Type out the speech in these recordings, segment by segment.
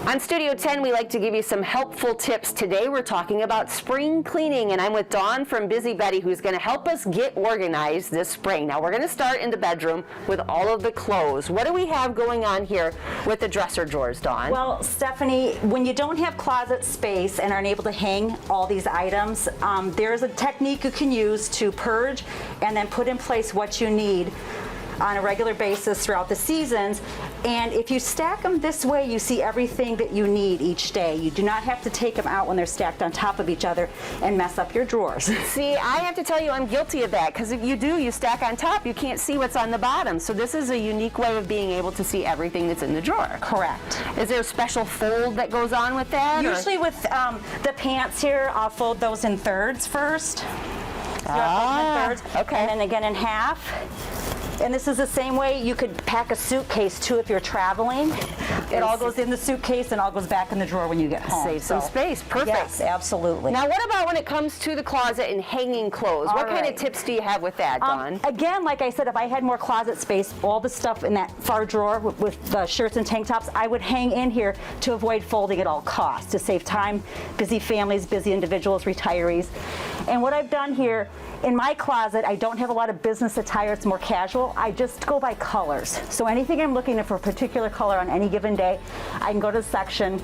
On Studio 10, we like to give you some helpful tips. Today we're talking about spring cleaning, and I'm with Dawn from Busy Betty, who's going to help us get organized this spring. Now we're going to start in the bedroom with all of the clothes. What do we have going on here with the dresser drawers, Dawn? Well, Stephanie, when you don't have closet space and aren't able to hang all these items, there's a technique you can use to purge and then put in place what you need on a regular basis throughout the seasons. And if you stack them this way, you see everything that you need each day. You do not have to take them out when they're stacked on top of each other and mess up your drawers. See, I have to tell you, I'm guilty of that, because if you stack on top, you can't see what's on the bottom. So this is a unique way of being able to see everything that's in the drawer. Correct. Is there a special fold that goes on with that? Usually with the pants here, I'll fold those in thirds first. So Ah, in thirds, okay. and then again in half. And this is the same way you could pack a suitcase too if you're traveling. It all goes in the suitcase and all goes back in the drawer when you get home. Save some space. Perfect. Yes, absolutely. Now, what about when it comes to the closet and hanging clothes? What kind of tips do you have with that, Dawn? Again, like I said, if I had more closet space, all the stuff in that far drawer with the shirts and tank tops, I would hang in here to avoid folding at all costs, to save time, busy families, busy individuals, retirees. And what I've done here, in my closet, I don't have a lot of business attire, it's more casual. I just go by colors. So anything I'm looking for a particular color on any given day, I can go to the section.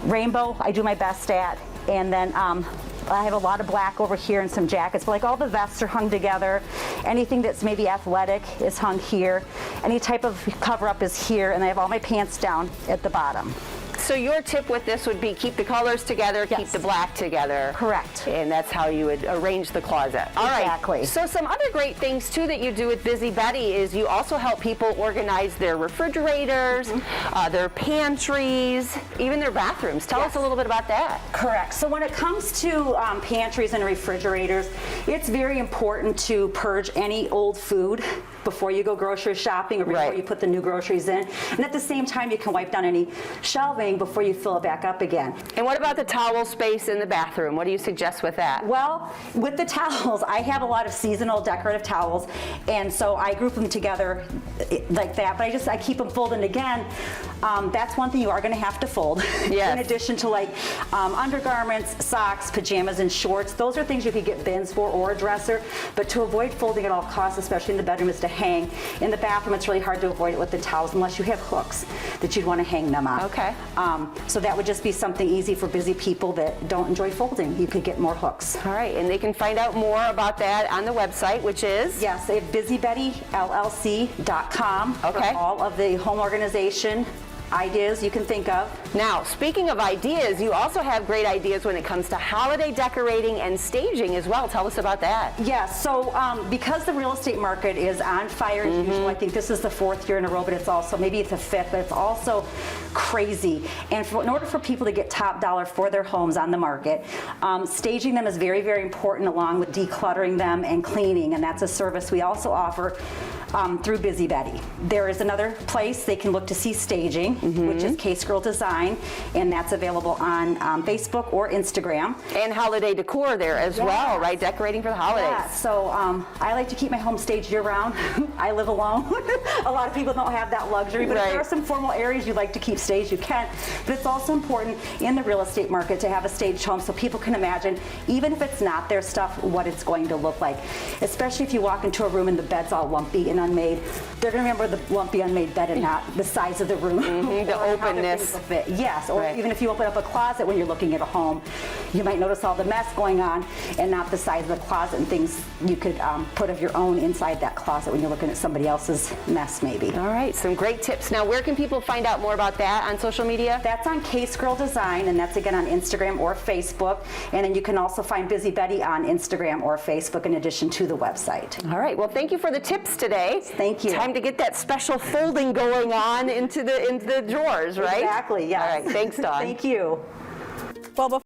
Rainbow, I do my best at. And then I have a lot of black over here and some jackets, but like all the vests are hung together. Anything that's maybe athletic is hung here. Any type of cover up is here, and I have all my pants down at the bottom. So your tip with this would be keep the colors together, Yes. keep the black together. Correct. And that's how you would arrange the closet. All right. Exactly. So some other great things too that you do with Busy Betty is you also help people organize their refrigerators, their pantries, even their bathrooms. Tell us a little bit about that. Correct. So when it comes to pantries and refrigerators, it's very important to purge any old food before you go grocery shopping or before you put the new groceries in. And at the same time, you can wipe down any shelving before you fill it back up again. And what about the towel space in the bathroom? What do you suggest with that? Well, with the towels, I have a lot of seasonal decorative towels, and so I group them together like that, but I keep them folded. Again, that's one thing you are going to have to fold. Yes. In addition to like undergarments, socks, pajamas, and shorts. Those are things you could get bins for or a dresser, but to avoid folding at all costs, especially in the bedroom, is to hang. In the bathroom, it's really hard to avoid it with the towels unless you have hooks that you'd want to hang them on. Okay. So that would just be something easy for busy people that don't enjoy folding. You could get more hooks. All right, and they can find out more about that on the website, which is? Yes, they have busybettyllc.com Okay. for all of the home organization ideas you can think of. Now, speaking of ideas, you also have great ideas when it comes to holiday decorating and staging as well. Tell us about that. Yes, so because the real estate market is on fire as usual, I think this is the 4th year in a row, but it's also, maybe it's the 5th, but it's also crazy. And in order for people to get top dollar for their homes on the market, staging them is very, very important, along with decluttering them and cleaning, and that's a service we also offer through Busy Betty. There is another place they can look to see staging, which is Case Girl Design, and that's available on Facebook or Instagram. And holiday decor there as well, right? Decorating for the holidays. Yeah, so I like to keep my home staged year-round. I live alone. A lot of people don't have that luxury, but if there are some formal areas you'd like to keep staged, you can. But it's also important in the real estate market to have a staged home so people can imagine, even if it's not their stuff, what it's going to look like. Especially if you walk into a room and the bed's all lumpy and unmade. They're going to remember the lumpy unmade bed and not the size of the room. The openness. Yes, or even if you open up a closet when you're looking at a home, you might notice all the mess going on and not the size of the closet and things you could put of your own inside that closet when you're looking at somebody else's mess maybe. All right, some great tips. Now, where can people find out more about that on social media? That's on Case Girl Design, and that's again on Instagram or Facebook. And then you can also find Busy Betty on Instagram or Facebook in addition to the website. All right, well, thank you for the tips today. Thank you. Time to get that special folding going on into the drawers, right? Exactly, yes. All right, thanks, Dawn. Thank you. Well,